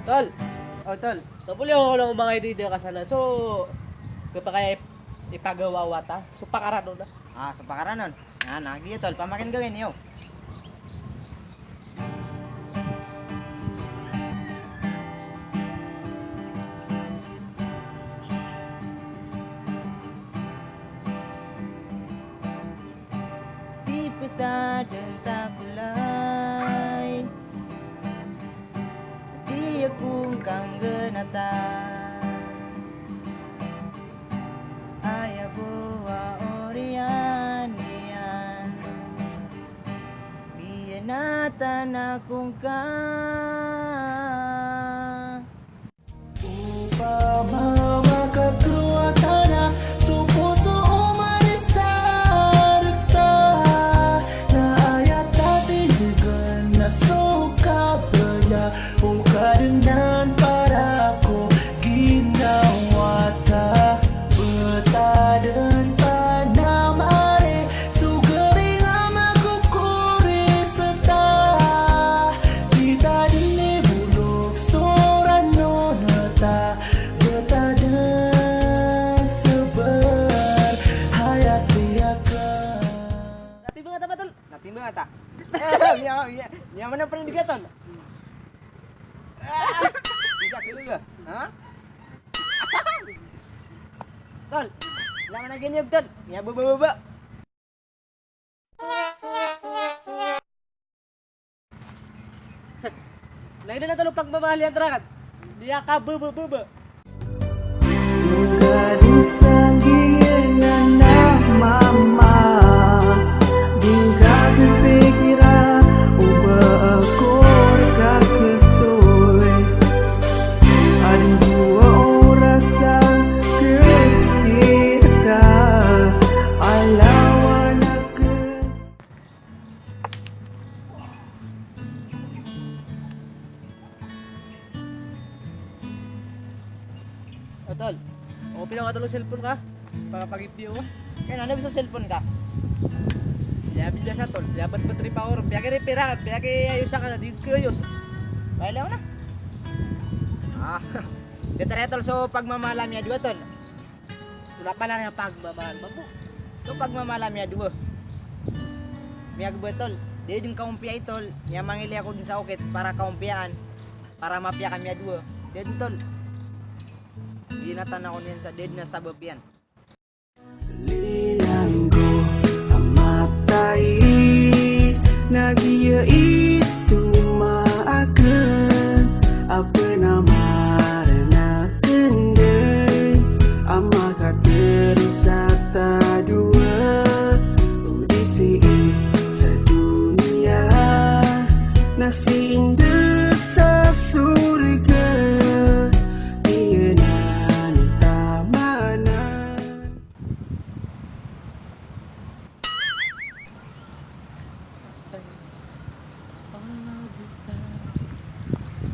Tol, Oh, tol. napuli ako ng mga idea ka sana. So, kapag kaya ipagawa wata, so pakarano na. Sa pakaranon. Nagi tol, pamakin gawin yo. Di pesat dan tak kulai, di akong kang genatan. Ayaw buwa orianian, biyanatan akong ka. Upama makatruatana supuso umarisarta na ayat natin bukan na suka bela ukarenan para ko ginawa ta betadan panamare sugari nga makukuri seta kita dini bulog sorano nata betadan sebar hayati akan. Dati mga tama tol. Natimbang ata. Yang mana pernah digaton? Bisa dulu ga? Hah? Tol, lama na ganyag tol. Miya baba. Lain na tol pagmamahal yan terakan. Dia ka baba. Suka disangin na mama Dingka pipikira Uba ako nagkakasoy Ading dua oras ang kikita Alawan akan. O tol, open ako tol cellphone ka. Para pag-review ka. Kaya na bisa cellphone ka. Yabi na sa tol. Yabat mo 3 power. Piyaki repirakan. Piyaki ayos ka na. Di ko ayos. Baila na. Dito rin tol, so pagmamalam niya dua tol. Wala pa lang yung pagmamahal mo. So pagmamalam niya dua. Miyag tol. Di din kaumpia tol. Niya mangili ako din sa ukit para kaumpiyaan. Para mapiyakan niya dua. Di din tol. Ginatan ako niyan sa dead na sabapian. Lilanggo ang matay Nagiya itu maakan Apa nama renakan din Ang makaterisata dua Udisi sa dunia Nasi indah sa surga Dia nani tamanan.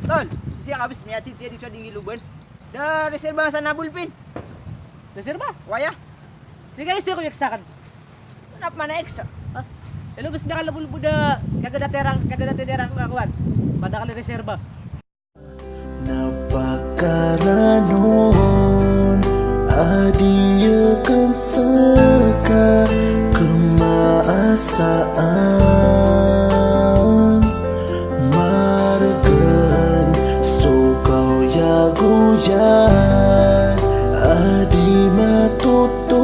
Tol, siya kabis may ati tiya di sa dingi luban. Da reserba sa nabulpin. Reserva. Waya. Sige, gusto ko yaksakan. Nap man ex. Ha? Hello, gusto niya kalabulbo na kagadaterang kakuan. Pada kali reserva. Napakaranon Adia kan seka kemaasaan Margan so kau ya gujan Adi matuto